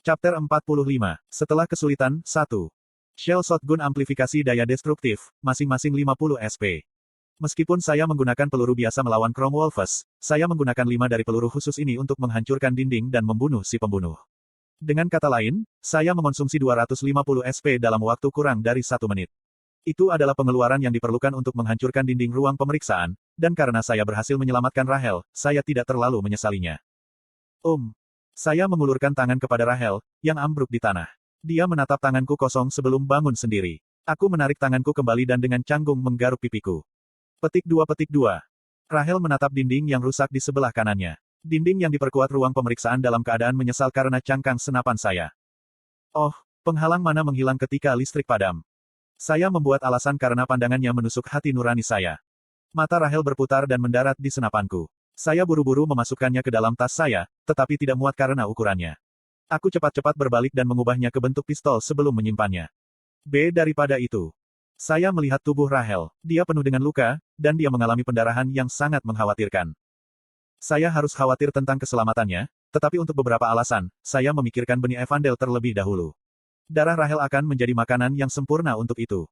Chapter 45. Setelah kesulitan, 1. Shell Shotgun amplifikasi daya destruktif, masing-masing 50 SP. Meskipun saya menggunakan peluru biasa melawan Chrome Wolves, saya menggunakan 5 dari peluru khusus ini untuk menghancurkan dinding dan membunuh si pembunuh. Dengan kata lain, saya mengonsumsi 250 SP dalam waktu kurang dari 1 menit. Itu adalah pengeluaran yang diperlukan untuk menghancurkan dinding ruang pemeriksaan, dan karena saya berhasil menyelamatkan Rahel, saya tidak terlalu menyesalinya. Saya mengulurkan tangan kepada Rahel, yang ambruk di tanah. Dia menatap tanganku kosong sebelum bangun sendiri. Aku menarik tanganku kembali dan dengan canggung menggaruk pipiku. Petik 2. Rahel menatap dinding yang rusak di sebelah kanannya. Dinding yang diperkuat ruang pemeriksaan dalam keadaan menyesal karena cangkang senapan saya. Oh, penghalang mana menghilang ketika listrik padam. Saya membuat alasan karena pandangannya menusuk hati nurani saya. Mata Rahel berputar dan mendarat di senapanku. Saya buru-buru memasukkannya ke dalam tas saya, tetapi tidak muat karena ukurannya. Aku cepat-cepat berbalik dan mengubahnya ke bentuk pistol sebelum menyimpannya. Daripada itu, saya melihat tubuh Rahel. Dia penuh dengan luka, dan dia mengalami pendarahan yang sangat mengkhawatirkan. Saya harus khawatir tentang keselamatannya, tetapi untuk beberapa alasan, saya memikirkan benih Evandel terlebih dahulu. Darah Rahel akan menjadi makanan yang sempurna untuk itu.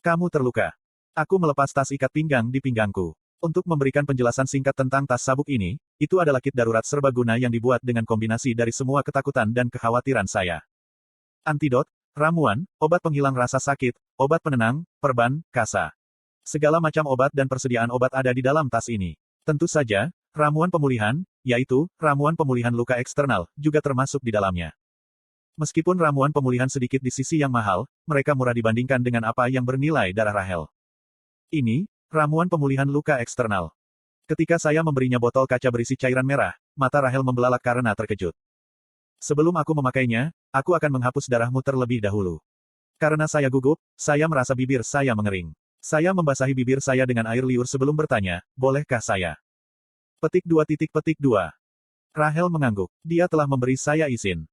Kamu terluka. Aku melepas tas ikat pinggang di pinggangku. Untuk memberikan penjelasan singkat tentang tas sabuk ini, itu adalah kit darurat serbaguna yang dibuat dengan kombinasi dari semua ketakutan dan kekhawatiran saya. Antidot, ramuan, obat penghilang rasa sakit, obat penenang, perban, kasa. Segala macam obat dan persediaan obat ada di dalam tas ini. Tentu saja, ramuan pemulihan, yaitu, ramuan pemulihan luka eksternal, juga termasuk di dalamnya. Meskipun ramuan pemulihan sedikit di sisi yang mahal, mereka murah dibandingkan dengan apa yang bernilai darah Rahel. Ini, ramuan pemulihan luka eksternal. Ketika saya memberinya botol kaca berisi cairan merah, mata Rahel membelalak karena terkejut. Sebelum aku memakainya, aku akan menghapus darahmu terlebih dahulu. Karena saya gugup, saya merasa bibir saya mengering. Saya membasahi bibir saya dengan air liur sebelum bertanya, bolehkah saya? Petik 2. Rahel mengangguk. Dia telah memberi saya izin.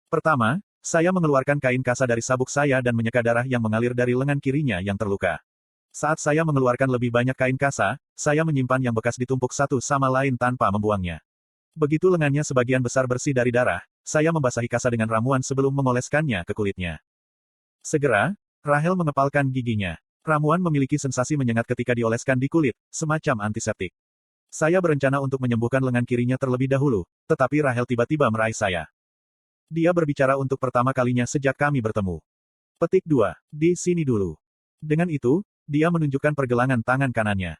Pertama, saya mengeluarkan kain kasa dari sabuk saya dan menyeka darah yang mengalir dari lengan kirinya yang terluka. Saat saya mengeluarkan lebih banyak kain kasa, saya menyimpan yang bekas ditumpuk satu sama lain tanpa membuangnya. Begitu lengannya sebagian besar bersih dari darah, saya membasahi kasa dengan ramuan sebelum mengoleskannya ke kulitnya. Segera, Rahel mengepalkan giginya. Ramuan memiliki sensasi menyengat ketika dioleskan di kulit, semacam antiseptik. Saya berencana untuk menyembuhkan lengan kirinya terlebih dahulu, tetapi Rahel tiba-tiba meraih saya. Dia berbicara untuk pertama kalinya sejak kami bertemu. Petik 2. Di sini dulu. Dengan itu, dia menunjukkan pergelangan tangan kanannya.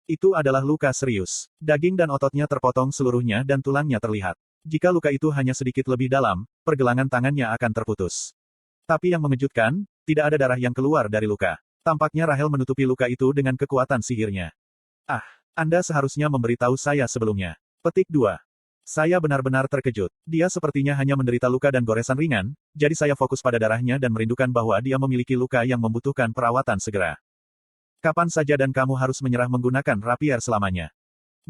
Itu adalah luka serius. Daging dan ototnya terpotong seluruhnya dan tulangnya terlihat. Jika luka itu hanya sedikit lebih dalam, pergelangan tangannya akan terputus. Tapi yang mengejutkan, tidak ada darah yang keluar dari luka. Tampaknya Rahel menutupi luka itu dengan kekuatan sihirnya. Anda seharusnya memberitahu saya sebelumnya. Petik 2. Saya benar-benar terkejut. Dia sepertinya hanya menderita luka dan goresan ringan, jadi saya fokus pada darahnya dan merindukan bahwa dia memiliki luka yang membutuhkan perawatan segera. Kapan saja dan kamu harus menyerah menggunakan rapier selamanya.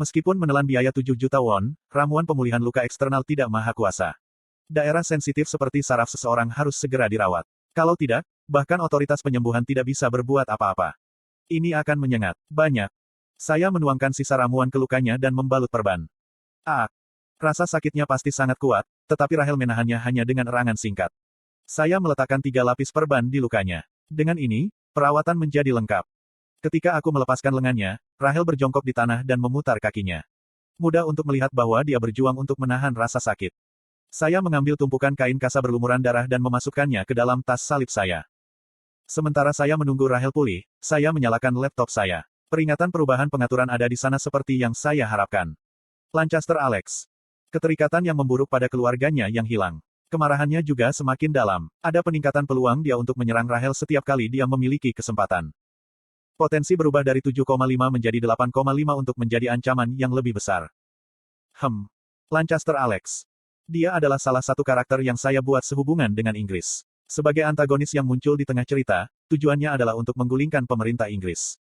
Meskipun menelan biaya 7 juta won, ramuan pemulihan luka eksternal tidak maha kuasa. Daerah sensitif seperti saraf seseorang harus segera dirawat. Kalau tidak, bahkan otoritas penyembuhan tidak bisa berbuat apa-apa. Ini akan menyengat. Banyak. Saya menuangkan sisa ramuan ke lukanya dan membalut perban. Rasa sakitnya pasti sangat kuat, tetapi Rahel menahannya hanya dengan erangan singkat. Saya meletakkan 3 lapis perban di lukanya. Dengan ini, perawatan menjadi lengkap. Ketika aku melepaskan lengannya, Rahel berjongkok di tanah dan memutar kakinya. Mudah untuk melihat bahwa dia berjuang untuk menahan rasa sakit. Saya mengambil tumpukan kain kasa berlumuran darah dan memasukkannya ke dalam tas salib saya. Sementara saya menunggu Rahel pulih, saya menyalakan laptop saya. Peringatan perubahan pengaturan ada di sana seperti yang saya harapkan. Lancaster Alex. Keterikatan yang memburuk pada keluarganya yang hilang. Kemarahannya juga semakin dalam. Ada peningkatan peluang dia untuk menyerang Rahel setiap kali dia memiliki kesempatan. Potensi berubah dari 7,5 menjadi 8,5 untuk menjadi ancaman yang lebih besar. Lancaster Alex. Dia adalah salah satu karakter yang saya buat sehubungan dengan Inggris. Sebagai antagonis yang muncul di tengah cerita, tujuannya adalah untuk menggulingkan pemerintah Inggris.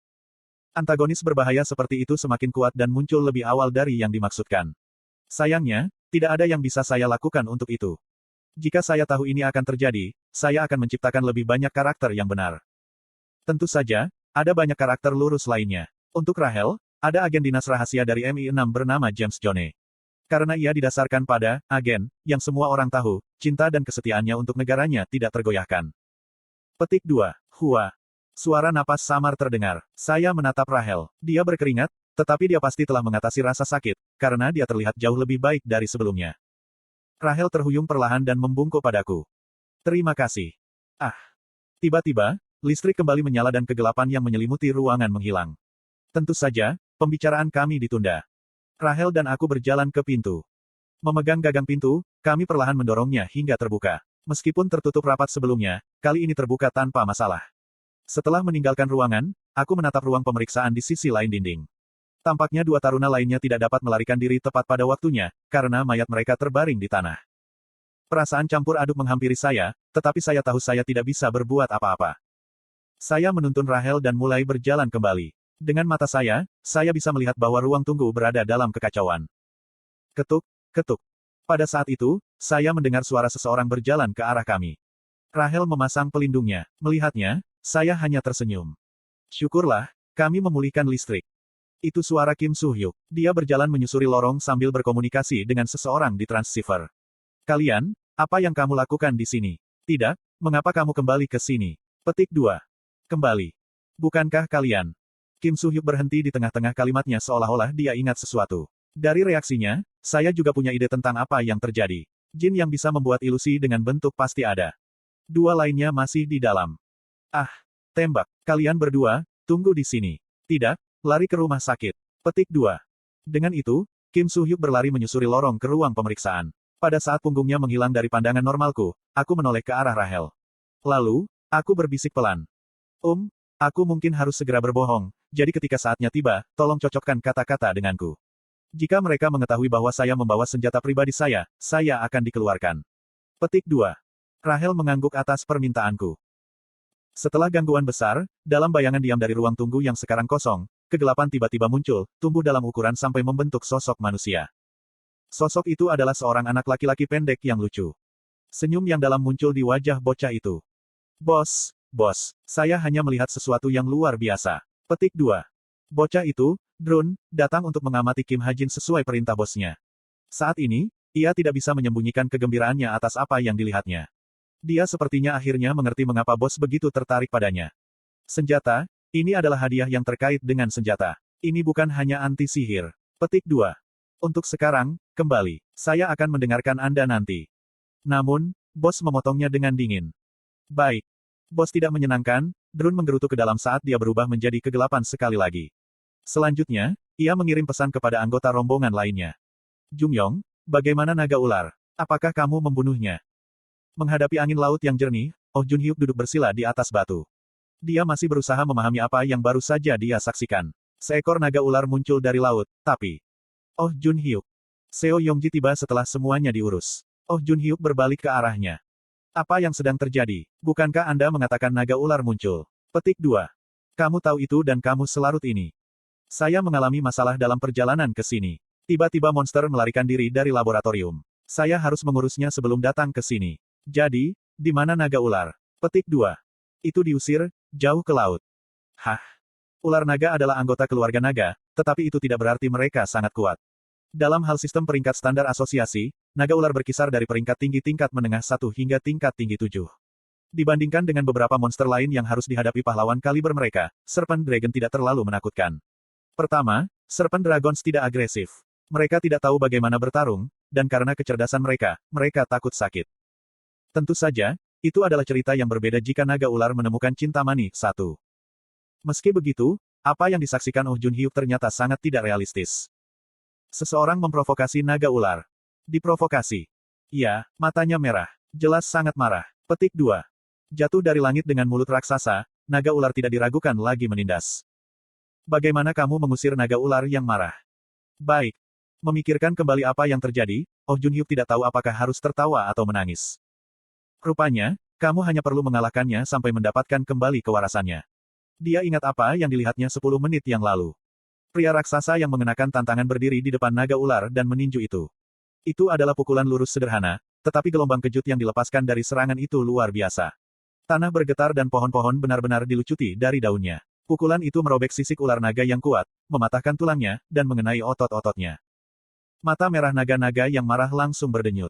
Antagonis berbahaya seperti itu semakin kuat dan muncul lebih awal dari yang dimaksudkan. Sayangnya, tidak ada yang bisa saya lakukan untuk itu. Jika saya tahu ini akan terjadi, saya akan menciptakan lebih banyak karakter yang benar. Tentu saja, ada banyak karakter lurus lainnya. Untuk Rahel, ada agen dinas rahasia dari MI6 bernama James Jones. Karena ia didasarkan pada agen, yang semua orang tahu, cinta dan kesetiaannya untuk negaranya tidak tergoyahkan. Petik 2. Hua. Suara napas samar terdengar. Saya menatap Rahel. Dia berkeringat, tetapi dia pasti telah mengatasi rasa sakit, karena dia terlihat jauh lebih baik dari sebelumnya. Rahel terhuyung perlahan dan membungkuk padaku. Terima kasih. Ah. Tiba-tiba, listrik kembali menyala dan kegelapan yang menyelimuti ruangan menghilang. Tentu saja, pembicaraan kami ditunda. Rahel dan aku berjalan ke pintu. Memegang gagang pintu, kami perlahan mendorongnya hingga terbuka. Meskipun tertutup rapat sebelumnya, kali ini terbuka tanpa masalah. Setelah meninggalkan ruangan, aku menatap ruang pemeriksaan di sisi lain dinding. Tampaknya dua taruna lainnya tidak dapat melarikan diri tepat pada waktunya, karena mayat mereka terbaring di tanah. Perasaan campur aduk menghampiri saya, tetapi saya tahu saya tidak bisa berbuat apa-apa. Saya menuntun Rahel dan mulai berjalan kembali. Dengan mata saya bisa melihat bahwa ruang tunggu berada dalam kekacauan. Ketuk, ketuk. Pada saat itu, saya mendengar suara seseorang berjalan ke arah kami. Rahel memasang pelindungnya. Melihatnya, saya hanya tersenyum. Syukurlah, kami memulihkan listrik. Itu suara Kim Soo-hyuk. Dia berjalan menyusuri lorong sambil berkomunikasi dengan seseorang di transceiver. Kalian, apa yang kamu lakukan di sini? Tidak, mengapa kamu kembali ke sini? Petik 2. Kembali. Bukankah kalian? Kim Soo-hyuk berhenti di tengah-tengah kalimatnya seolah-olah dia ingat sesuatu. Dari reaksinya, saya juga punya ide tentang apa yang terjadi. Jin yang bisa membuat ilusi dengan bentuk pasti ada. Dua lainnya masih di dalam. Ah, tembak. Kalian berdua, tunggu di sini. Tidak, lari ke rumah sakit. Petik 2. Dengan itu, Kim Soo-hyuk berlari menyusuri lorong ke ruang pemeriksaan. Pada saat punggungnya menghilang dari pandangan normalku, aku menoleh ke arah Rahel. Lalu, aku berbisik pelan. Aku mungkin harus segera berbohong, jadi ketika saatnya tiba, tolong cocokkan kata-kata denganku. Jika mereka mengetahui bahwa saya membawa senjata pribadi saya akan dikeluarkan. Petik 2. Rahel mengangguk atas permintaanku. Setelah gangguan besar, dalam bayangan diam dari ruang tunggu yang sekarang kosong, kegelapan tiba-tiba muncul, tumbuh dalam ukuran sampai membentuk sosok manusia. Sosok itu adalah seorang anak laki-laki pendek yang lucu. Senyum yang dalam muncul di wajah bocah itu. Bos, saya hanya melihat sesuatu yang luar biasa. Petik 2. Bocah itu, Drun, datang untuk mengamati Kim Ha-jin sesuai perintah bosnya. Saat ini, ia tidak bisa menyembunyikan kegembiraannya atas apa yang dilihatnya. Dia sepertinya akhirnya mengerti mengapa bos begitu tertarik padanya. Senjata, ini adalah hadiah yang terkait dengan senjata. Ini bukan hanya anti-sihir. Petik 2. Untuk sekarang, kembali. Saya akan mendengarkan Anda nanti. Namun, bos memotongnya dengan dingin. Baik. Bos tidak menyenangkan, Drun menggerutu ke dalam saat dia berubah menjadi kegelapan sekali lagi. Selanjutnya, ia mengirim pesan kepada anggota rombongan lainnya. Jungyong, bagaimana naga ular? Apakah kamu membunuhnya? Menghadapi angin laut yang jernih, Oh Jun-hyuk duduk bersila di atas batu. Dia masih berusaha memahami apa yang baru saja dia saksikan. Seekor naga ular muncul dari laut, tapi... Oh Jun-hyuk. Seo Yongji tiba setelah semuanya diurus. Oh Jun-hyuk berbalik ke arahnya. Apa yang sedang terjadi? Bukankah Anda mengatakan naga ular muncul? Petik 2. Kamu tahu itu dan kamu selarut ini. Saya mengalami masalah dalam perjalanan ke sini. Tiba-tiba monster melarikan diri dari laboratorium. Saya harus mengurusnya sebelum datang ke sini. Jadi, di mana naga ular? Petik 2. Itu diusir, jauh ke laut. Hah? Ular naga adalah anggota keluarga naga, tetapi itu tidak berarti mereka sangat kuat. Dalam hal sistem peringkat standar asosiasi, naga ular berkisar dari peringkat tinggi tingkat menengah 1 hingga tingkat tinggi 7. Dibandingkan dengan beberapa monster lain yang harus dihadapi pahlawan kaliber mereka, Serpent Dragon tidak terlalu menakutkan. Pertama, Serpent Dragons tidak agresif. Mereka tidak tahu bagaimana bertarung, dan karena kecerdasan mereka, mereka takut sakit. Tentu saja, itu adalah cerita yang berbeda jika naga ular menemukan Cintamani 1. Meski begitu, apa yang disaksikan Oh Jun-hyuk ternyata sangat tidak realistis. Seseorang memprovokasi naga ular. Diprovokasi. Iya, matanya merah. Jelas sangat marah. Petik 2. Jatuh dari langit dengan mulut raksasa, naga ular tidak diragukan lagi menindas. Bagaimana kamu mengusir naga ular yang marah? Baik. Memikirkan kembali apa yang terjadi, Oh Jun-hyuk tidak tahu apakah harus tertawa atau menangis. Rupanya, kamu hanya perlu mengalahkannya sampai mendapatkan kembali kewarasannya. Dia ingat apa yang dilihatnya 10 menit yang lalu. Pria raksasa yang mengenakan tantangan berdiri di depan naga ular dan meninju itu. Itu adalah pukulan lurus sederhana, tetapi gelombang kejut yang dilepaskan dari serangan itu luar biasa. Tanah bergetar dan pohon-pohon benar-benar dilucuti dari daunnya. Pukulan itu merobek sisik ular naga yang kuat, mematahkan tulangnya, dan mengenai otot-ototnya. Mata merah naga-naga yang marah langsung berdenyut.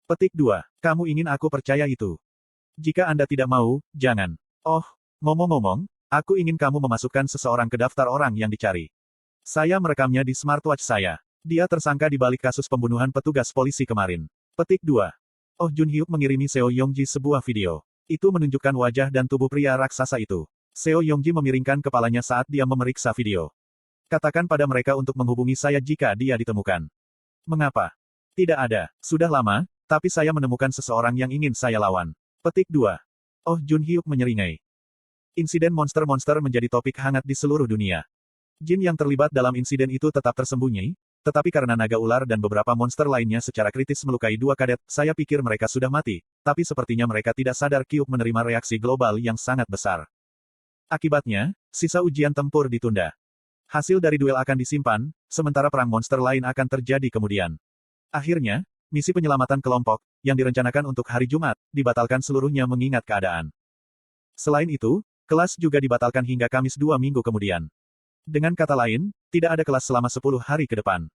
Petik 2. Kamu ingin aku percaya itu? Jika Anda tidak mau, jangan. Oh, ngomong-ngomong, aku ingin kamu memasukkan seseorang ke daftar orang yang dicari. Saya merekamnya di smartwatch saya. Dia tersangka di balik kasus pembunuhan petugas polisi kemarin. Petik 2. Oh Junhyuk mengirimi Seo Yongji sebuah video. Itu menunjukkan wajah dan tubuh pria raksasa itu. Seo Yongji memiringkan kepalanya saat dia memeriksa video. Katakan pada mereka untuk menghubungi saya jika dia ditemukan. Mengapa? Tidak ada. Sudah lama, tapi saya menemukan seseorang yang ingin saya lawan. Petik 2. Oh Junhyuk menyeringai. Insiden monster-monster menjadi topik hangat di seluruh dunia. Jin yang terlibat dalam insiden itu tetap tersembunyi, tetapi karena naga ular dan beberapa monster lainnya secara kritis melukai dua kadet, saya pikir mereka sudah mati, tapi sepertinya mereka tidak sadar Kyuk menerima reaksi global yang sangat besar. Akibatnya, sisa ujian tempur ditunda. Hasil dari duel akan disimpan, sementara perang monster lain akan terjadi kemudian. Akhirnya, misi penyelamatan kelompok, yang direncanakan untuk hari Jumat, dibatalkan seluruhnya mengingat keadaan. Selain itu, kelas juga dibatalkan hingga Kamis 2 minggu kemudian. Dengan kata lain, tidak ada kelas selama 10 hari ke depan.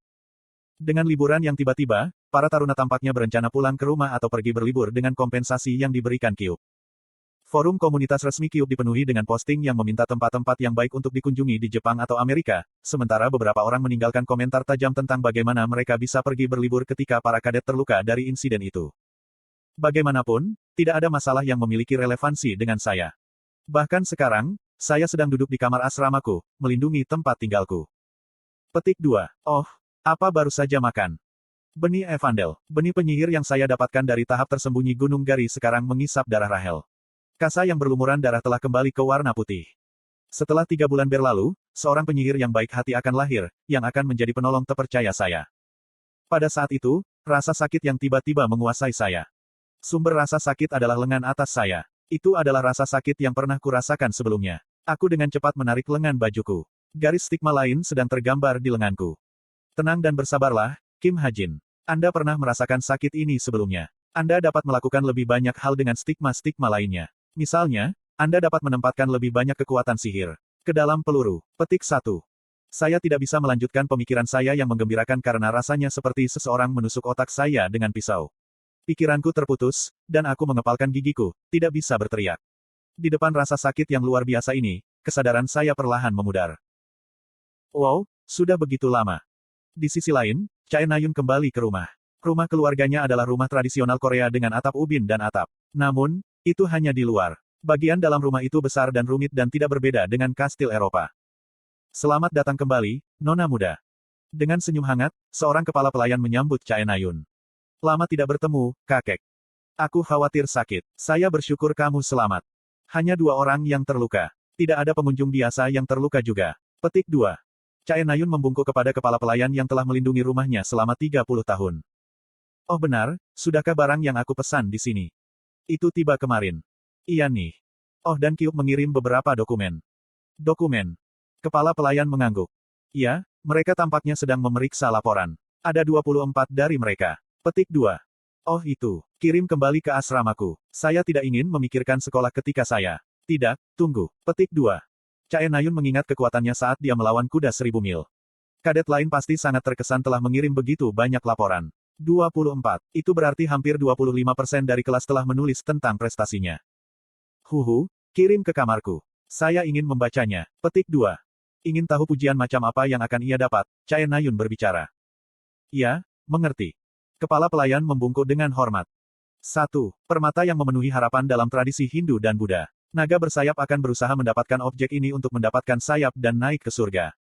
Dengan liburan yang tiba-tiba, para taruna tampaknya berencana pulang ke rumah atau pergi berlibur dengan kompensasi yang diberikan Kyuk. Forum komunitas resmi Kyuk dipenuhi dengan posting yang meminta tempat-tempat yang baik untuk dikunjungi di Jepang atau Amerika, sementara beberapa orang meninggalkan komentar tajam tentang bagaimana mereka bisa pergi berlibur ketika para kadet terluka dari insiden itu. Bagaimanapun, tidak ada masalah yang memiliki relevansi dengan saya. Bahkan sekarang, saya sedang duduk di kamar asramaku, melindungi tempat tinggalku. Petik 2. Oh, apa baru saja makan? Benih Evandel, benih penyihir yang saya dapatkan dari tahap tersembunyi Gunung Gari sekarang mengisap darah Rahel. Kasa yang berlumuran darah telah kembali ke warna putih. Setelah 3 bulan berlalu, seorang penyihir yang baik hati akan lahir, yang akan menjadi penolong terpercaya saya. Pada saat itu, rasa sakit yang tiba-tiba menguasai saya. Sumber rasa sakit adalah lengan atas saya. Itu adalah rasa sakit yang pernah kurasakan sebelumnya. Aku dengan cepat menarik lengan bajuku. Garis stigma lain sedang tergambar di lenganku. Tenang dan bersabarlah, Kim Hajin. Anda pernah merasakan sakit ini sebelumnya. Anda dapat melakukan lebih banyak hal dengan stigma-stigma lainnya. Misalnya, Anda dapat menempatkan lebih banyak kekuatan sihir ke dalam peluru. Petik 1. Saya tidak bisa melanjutkan pemikiran saya yang menggembirakan karena rasanya seperti seseorang menusuk otak saya dengan pisau. Pikiranku terputus, dan aku mengepalkan gigiku, tidak bisa berteriak. Di depan rasa sakit yang luar biasa ini, kesadaran saya perlahan memudar. Wow, sudah begitu lama. Di sisi lain, Chae Nayun kembali ke rumah. Rumah keluarganya adalah rumah tradisional Korea dengan atap ubin dan atap. Namun, itu hanya di luar. Bagian dalam rumah itu besar dan rumit dan tidak berbeda dengan kastil Eropa. Selamat datang kembali, Nona muda. Dengan senyum hangat, seorang kepala pelayan menyambut Chae Nayun. Lama tidak bertemu, kakek. Aku khawatir sakit. Saya bersyukur kamu selamat. Hanya 2 orang yang terluka. Tidak ada pengunjung biasa yang terluka juga. Petik 2. Chae Nayun membungkuk kepada kepala pelayan yang telah melindungi rumahnya selama 30 tahun. Oh benar, sudahkah barang yang aku pesan di sini? Itu tiba kemarin. Iya nih. Oh dan Kyuk mengirim beberapa dokumen. Dokumen. Kepala pelayan mengangguk. Iya, mereka tampaknya sedang memeriksa laporan. Ada 24 dari mereka. Petik 2. Oh itu, kirim kembali ke asramaku. Saya tidak ingin memikirkan sekolah ketika saya. Tidak, tunggu. Petik 2. Chae Nayun mengingat kekuatannya saat dia melawan kuda 1000 mil. Kadet lain pasti sangat terkesan telah mengirim begitu banyak laporan. 24. Itu berarti hampir 25% dari kelas telah menulis tentang prestasinya. Huhu, kirim ke kamarku. Saya ingin membacanya. Petik 2. Ingin tahu pujian macam apa yang akan ia dapat? Chae Nayun berbicara. Iya, mengerti. Kepala pelayan membungkuk dengan hormat. 1. Permata yang memenuhi harapan dalam tradisi Hindu dan Buddha. Naga bersayap akan berusaha mendapatkan objek ini untuk mendapatkan sayap dan naik ke surga.